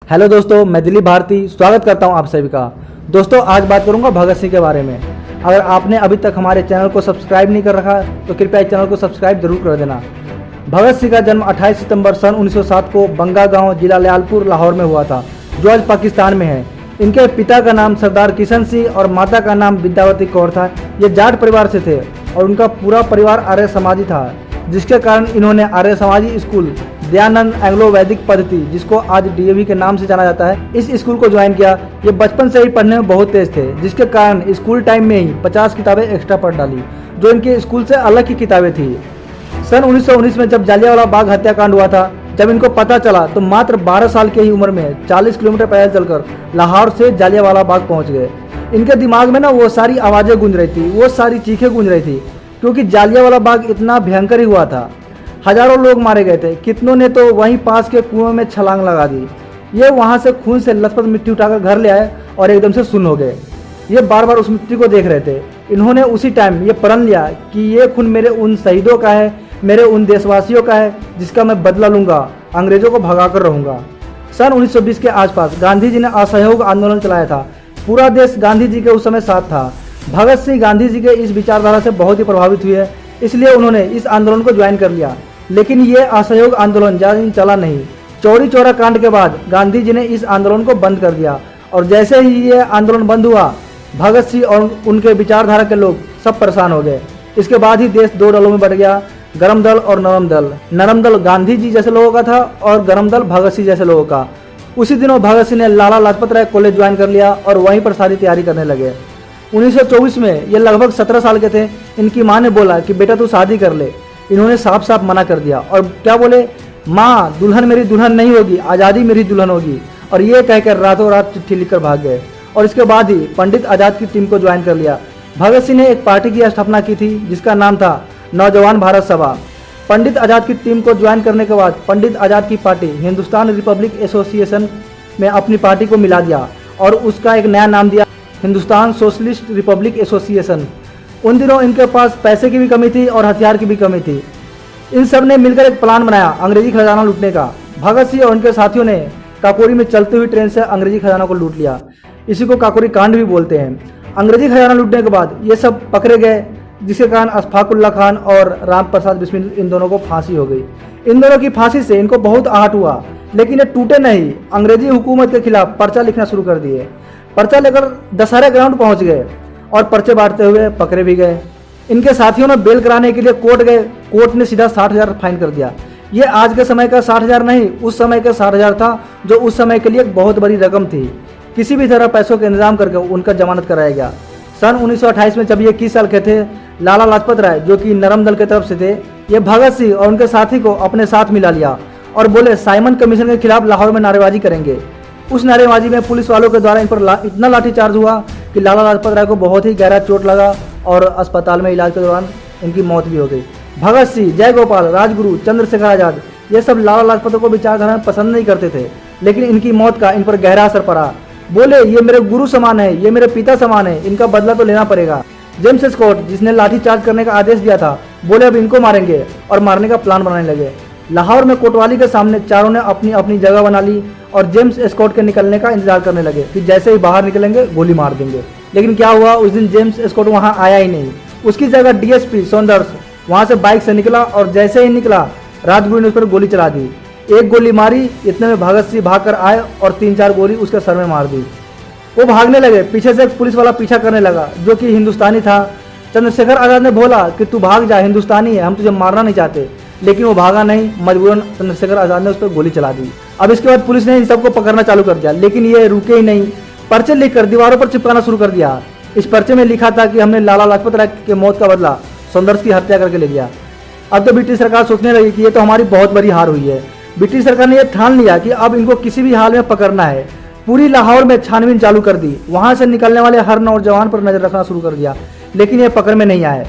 Hello दोस्तों, मैं दिलीप भारती स्वागत करता हूं आप सभी का। दोस्तों, आज बात करूंगा भगत सिंह के बारे में। अगर आपने अभी तक हमारे चैनल को सब्सक्राइब नहीं कर रखा तो कृपया इस चैनल को सब्सक्राइब जरूर कर देना। भगत सिंह का जन्म 28 सितंबर सन 1907 को बंगा गांव, जिला लयालपुर, लाहौर में हुआ था, जो आज पाकिस्तान में है। इनके पिता का नाम सरदार किशन सिंह और माता का नाम विद्यावती कौर था। ये जाट परिवार से थे और उनका पूरा परिवार आर्य समाजी था, जिसके कारण इन्होंने आर्य समाजी स्कूल दयानंद एंग्लो वैदिक पद्धति, जिसको आज डीएवी के नाम से जाना जाता है, इस स्कूल को ज्वाइन किया। ये बचपन से ही पढ़ने में बहुत तेज थे, जिसके कारण स्कूल टाइम में ही 50 किताबें एक्स्ट्रा पढ़ डाली, जो इनके स्कूल से अलग की किताबें थी। सन 1919 में जब जालियांवाला बाग हत्याकांड हुआ था, जब इनको पता चला तो मात्र 12 साल की ही उम्र में 40 किलोमीटर पैदल चलकर लाहौर से जालियांवाला बाग पहुंच गए। इनके दिमाग में ना वो सारी आवाज़ें गूंज रही थी, वो सारी चीखें गूंज रही थी, क्योंकि जालियांवाला बाग इतना भयंकर ही हुआ था। हजारों लोग मारे गए थे, कितनों ने तो वहीं पास के कुएं में छलांग लगा दी। ये वहां से खून से लथपथ मिट्टी उठाकर घर ले आए और एकदम से सुन्न हो गए। ये बार बार उस मिट्टी को देख रहे थे। इन्होंने उसी टाइम ये प्रण लिया कि ये खून मेरे उन शहीदों का है, मेरे उन देशवासियों का है, जिसका मैं बदला लूंगा, अंग्रेजों को भगाकर रहूंगा। सन 1920 के आसपास गांधी जी ने असहयोग आंदोलन चलाया था। पूरा देश गांधी जी के उस समय साथ था। भगत सिंह गांधी जी के इस विचारधारा से बहुत ही प्रभावित हुए, इसलिए उन्होंने इस आंदोलन को ज्वाइन कर लिया। लेकिन ये असहयोग आंदोलन ज़्यादा दिन चला नहीं। चौरी चौरा कांड के बाद गांधी जी ने इस आंदोलन को बंद कर दिया और जैसे ही ये आंदोलन बंद हुआ, भगत सिंह और उनके विचारधारा के लोग सब परेशान हो गए। इसके बाद ही देश दो दलों में बढ़ गया, गरम दल और नरम दल। नरम दल गांधी जी जैसे लोगों का था और गरम दल भगत सिंह जैसे लोगों का। उसी दिनों भगत सिंह ने लाला लाजपत राय कॉलेज ज्वाइन कर लिया और वहीं पर सारी तैयारी करने लगे। 1924 में ये लगभग 17 साल के थे। इनकी माँ ने बोला कि बेटा तू शादी कर ले। इन्होंने साफ साफ मना कर दिया और क्या बोले, माँ दुल्हन मेरी दुल्हन नहीं होगी, आज़ादी मेरी दुल्हन होगी। और ये कहकर रातों रात चिट्ठी लिखकर भाग गए और इसके बाद ही पंडित आज़ाद की टीम को ज्वाइन कर लिया। भगत सिंह ने एक पार्टी की स्थापना की थी जिसका नाम था नौजवान भारत सभा। पंडित आज़ाद की टीम को ज्वाइन करने के बाद पंडित आज़ाद की पार्टी हिंदुस्तान रिपब्लिक एसोसिएशन में अपनी पार्टी को मिला दिया और उसका एक नया नाम दिया, हिंदुस्तान सोशलिस्ट रिपब्लिक एसोसिएशन। उन दिनों इनके पास पैसे की भी कमी थी और हथियार की भी कमी थी। इन सब ने मिलकर एक प्लान बनाया अंग्रेजी खजाना लूटने का। भगत सिंह और उनके साथियों ने काकोरी में चलती हुई ट्रेन से अंग्रेजी खजाना को लूट लिया। इसी को काकोरी कांड भी बोलते हैं। अंग्रेजी खजाना लूटने के बाद ये सब पकड़े गए, जिसके कारण अशफाकुल्ला खान और राम प्रसाद बिस्मिल इन दोनों को फांसी हो गई। इन दोनों की फांसी से इनको बहुत आहट हुआ, लेकिन ये टूटे नहीं। अंग्रेजी हुकूमत के खिलाफ पर्चा लिखना शुरू कर दिए। पर्चा लेकर दशहरा ग्राउंड पहुंच गए और पर्चे बांटते हुए पकड़े भी गए। इनके साथियों ने बेल कराने के लिए कोर्ट गए। कोर्ट ने सीधा 60,000 फाइन कर दिया। ये आज के समय का 60,000 नहीं, उस समय का 60,000 था, जो उस समय के लिए एक बहुत बड़ी रकम थी। किसी भी तरह पैसों का इंतजाम करके उनका जमानत कराया गया। सन 1928 में जब ये 21 साल के थे, लाला लाजपत राय, जो कि नरम दल की तरफ से थे, ये भगत सिंह और उनके साथी को अपने साथ मिला लिया और बोले साइमन कमीशन के खिलाफ लाहौर में नारेबाजी करेंगे। उस नारेबाजी में पुलिस वालों के द्वारा इन पर इतना लाठीचार्ज हुआ कि लाला लाजपत राय को बहुत ही गहरा चोट लगा और अस्पताल में इलाज के दौरान इनकी मौत भी हो गई। भगत सिंह, जय गोपाल, राजगुरु, चंद्रशेखर आजाद, ये सब लाला लाजपत को विचारधारा में पसंद नहीं करते थे, लेकिन इनकी मौत का इन पर गहरा असर पड़ा। बोले ये मेरे गुरु समान है, ये मेरे पिता समान है, इनका बदला तो लेना पड़ेगा। जेम्स स्कॉट, जिसने लाठीचार्ज करने का आदेश दिया था, बोले अब इनको मारेंगे और मारने का प्लान बनाने लगे। लाहौर में कोतवाली के सामने चारों ने अपनी अपनी जगह बना ली और जेम्स स्कॉट के निकलने का इंतजार करने लगे कि जैसे ही बाहर निकलेंगे गोली मार देंगे। लेकिन क्या हुआ, उस दिन जेम्स स्कॉट वहां आया ही नहीं। उसकी जगह डीएसपी सौंदर्स वहां से बाइक से निकला और जैसे ही निकला राजगुरु ने उस पर गोली चला दी। एक गोली मारी, इतने में भगत सिंह भागकर आए और 3-4 गोली उसके सर में मार दी। वो भागने लगे, पीछे से एक पुलिस वाला पीछा करने लगा जो कि हिंदुस्तानी था। चंद्रशेखर आजाद ने बोला कि तू भाग जा, हिंदुस्तानी है, हम तुझे मारना नहीं चाहते, लेकिन वो भागा नहीं। मजबूरन चंद्रशेखर आजाद ने उस पर गोली चला दी। अब इसके बाद पुलिस ने इन सबको पकड़ना चालू कर दिया, लेकिन ये रुके ही नहीं। पर्चे लिखकर दीवारों पर चिपकाना शुरू कर दिया। इस पर्चे में लिखा था कि हमने लाला लाजपत राय के मौत का बदला सौंदर्स की हत्या करके ले लिया। अब तो ब्रिटिश सरकार सोचने लगी कि ये तो हमारी बहुत बड़ी हार हुई है। ब्रिटिश सरकार ने यह ठान लिया कि अब इनको किसी भी हाल में पकड़ना है। पूरी लाहौर में छानबीन चालू कर दी। वहां से निकलने वाले हर नौजवान पर नजर रखना शुरू कर दिया, लेकिन ये पकड़ में नहीं आए।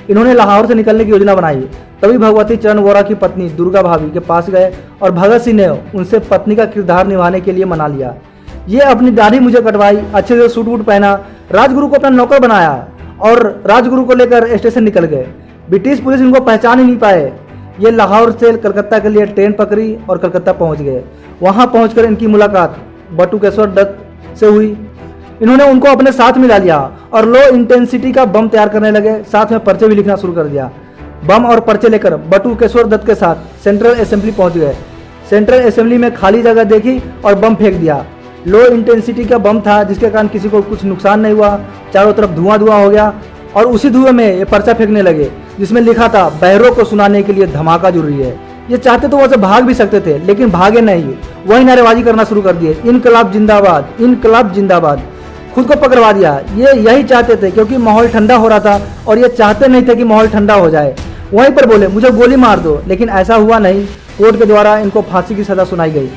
इन्होंने लाहौर से निकलने की योजना बनाई। तभी भगवती चरण वोरा की पत्नी दुर्गा भाभी के पास गए और भगत सिंह ने उनसे पत्नी का किरदार निभाने के लिए मना लिया। ये अपनी दाढ़ी मुझे कटवाई, अच्छे से सूट वूट पहना, राजगुरु को अपना नौकर बनाया और राजगुरु को लेकर स्टेशन निकल गए। ब्रिटिश पुलिस इनको पहचान ही नहीं पाए। ये लाहौर से कलकत्ता के लिए ट्रेन पकड़ी और कलकत्ता पहुंच गए। वहां पहुंचकर इनकी मुलाकात बटुकेश्वर दत्त से हुई। इन्होंने उनको अपने साथ मिला लिया और लो इंटेंसिटी का बम तैयार करने लगे। साथ में पर्चे भी लिखना शुरू कर दिया। बम और पर्चे लेकर बटुकेश्वर दत्त के साथ सेंट्रल असेंबली पहुंच गए। सेंट्रल असेंबली में खाली जगह देखी और बम फेंक दिया। लो इंटेंसिटी का बम था जिसके कारण किसी को कुछ नुकसान नहीं हुआ। चारों तरफ धुआं धुआं हो गया और उसी धुएं में ये पर्चा फेंकने लगे जिसमें लिखा था बहरों को सुनाने के लिए धमाका जरूरी है। ये चाहते तो वैसे भाग भी सकते थे लेकिन भागे नहीं, वही नारेबाजी करना शुरू कर दिए, इनकलाब जिंदाबाद, इनकलाब जिंदाबाद। खुद को पकड़वा दिया। ये यही चाहते थे क्योंकि माहौल ठंडा हो रहा था और ये चाहते नहीं थे कि माहौल ठंडा हो जाए। वहीं पर बोले मुझे गोली मार दो, लेकिन ऐसा हुआ नहीं। कोर्ट के द्वारा इनको फांसी की सजा सुनाई गई।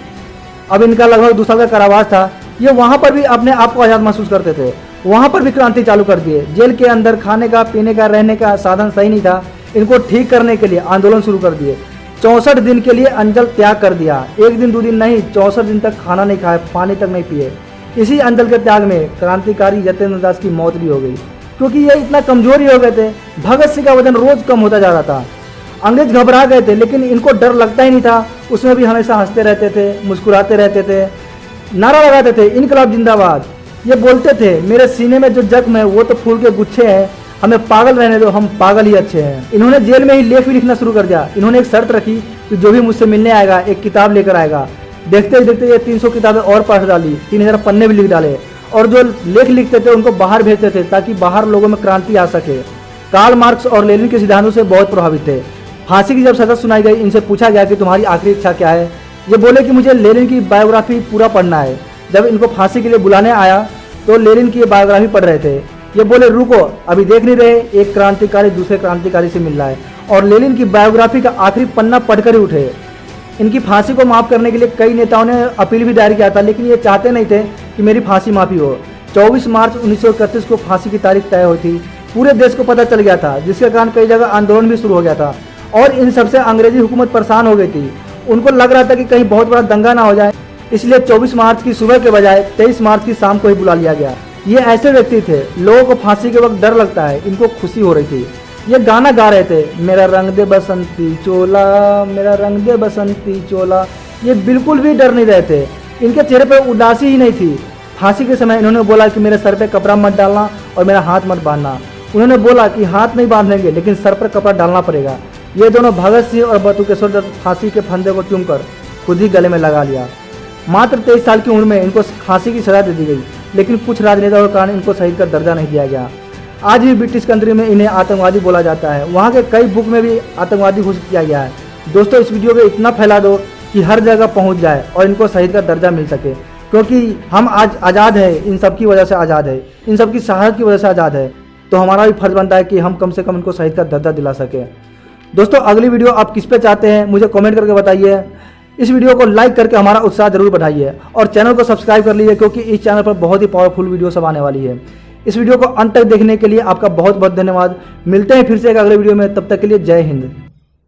अब इनका लगभग 2 साल का कारावास था। ये वहां पर भी अपने आप को आज़ाद महसूस करते थे। वहां पर भी क्रांति चालू कर दिए। जेल के अंदर खाने का, पीने का, रहने का साधन सही नहीं था। इनको ठीक करने के लिए आंदोलन शुरू कर दिए। 64 दिन के लिए अंजल त्याग कर दिया। 1 दिन 2 दिन नहीं, 64 दिन तक खाना नहीं खाए, पानी तक नहीं पिए। इसी अंजल के त्याग में क्रांतिकारी यतेंद्र दास की मौत भी हो गई क्योंकि ये इतना कमजोर ही हो गए थे। भगत सिंह का वजन रोज कम होता जा रहा था। अंग्रेज घबरा गए थे लेकिन इनको डर लगता ही नहीं था। उसमें भी हमेशा हंसते रहते थे, मुस्कुराते रहते थे, नारा लगाते थे इनकलाब जिंदाबाद। ये बोलते थे मेरे सीने में जो जख्म है वो तो फूल के गुच्छे हैं, हमें पागल रहने दो, हम पागल ही अच्छे हैं। इन्होंने जेल में ही लेख भी लिखना शुरू कर दिया। इन्होंने एक शर्त रखी कि जो भी मुझसे मिलने आएगा एक किताब लेकर आएगा। देखते ही देखते ये 300 किताबें और पढ़ डाली, 3000 पन्ने भी लिख डाले और जो लेख लिखते थे उनको बाहर भेजते थे ताकि बाहर लोगों में क्रांति आ सके। कार्ल मार्क्स और लेनिन के सिद्धांतों से बहुत प्रभावित थे। फांसी की जब सजा सुनाई गई इनसे पूछा गया कि तुम्हारी आखिरी इच्छा क्या है। ये बोले कि मुझे लेनिन की बायोग्राफी पूरा पढ़ना है। जब इनको फांसी के लिए बुलाने आया तो लेनिन की बायोग्राफी पढ़ रहे थे। ये बोले रुको, अभी देख नहीं रहे, एक क्रांतिकारी दूसरे क्रांतिकारी से मिल रहा है। और लेनिन की बायोग्राफी का आखिरी पन्ना पढ़कर ही उठे। इनकी फांसी को माफ़ करने के लिए कई नेताओं ने अपील भी दायर किया था लेकिन ये चाहते नहीं थे कि मेरी फांसी माफ़ी हो। 24 मार्च 1931 को फांसी की तारीख तय हुई थी। पूरे देश को पता चल गया था जिसके कारण कई जगह आंदोलन भी शुरू हो गया था और इन सबसे अंग्रेजी हुकूमत परेशान हो गई थी। उनको लग रहा था कि कहीं बहुत बड़ा दंगा ना हो जाए, इसलिए 24 मार्च की सुबह के बजाय 23 मार्च की शाम को ही बुला लिया गया। ये ऐसे व्यक्ति थे, लोगों को फांसी के वक्त डर लगता है, इनको खुशी हो रही थी। ये गाना गा रहे थे, मेरा रंग दे बसंती चोला, मेरा रंग दे बसंती चोला। ये बिल्कुल भी डर नहीं रहे थे। इनके चेहरे पर उदासी ही नहीं थी। फांसी के समय इन्होंने बोला कि मेरे सर पे कपड़ा मत डालना और मेरा हाथ मत बांधना। उन्होंने बोला कि हाथ नहीं बांधेंगे लेकिन सर पर कपड़ा डालना पड़ेगा। ये दोनों भगत सिंह और बटुकेश्वर दत्त फांसी के फंदे को चूमकर खुद ही गले में लगा लिया। मात्र 23 साल की उम्र में इनको फांसी की सजा दे दी गई लेकिन कुछ राजनेताओं के कारण इनको शहीद का दर्जा नहीं दिया गया। आज भी ब्रिटिश कंट्री में इन्हें आतंकवादी बोला जाता है। वहाँ के कई बुक में भी आतंकवादी घोषित किया गया है। दोस्तों इस वीडियो को इतना फैला दो कि हर जगह पहुँच जाए और इनको शहीद का दर्जा मिल सके, क्योंकि हम आज आज़ाद है, इन सब की वजह से आज़ाद है, इन सब की शहादत की वजह से आज़ाद है। तो हमारा भी फर्ज बनता है कि हम कम से कम इनको शहीद का दर्जा दिला सके। दोस्तों अगली वीडियो आप किस पे चाहते हैं मुझे कमेंट करके बताइए। इस वीडियो को लाइक करके हमारा उत्साह जरूर बढ़ाइए और चैनल को सब्सक्राइब कर लीजिए क्योंकि इस चैनल पर बहुत ही पावरफुल वीडियो सब आने वाली है। इस वीडियो को अंत तक देखने के लिए आपका बहुत बहुत धन्यवाद। मिलते हैं फिर से एक अगले वीडियो में, तब तक के लिए जय हिंद।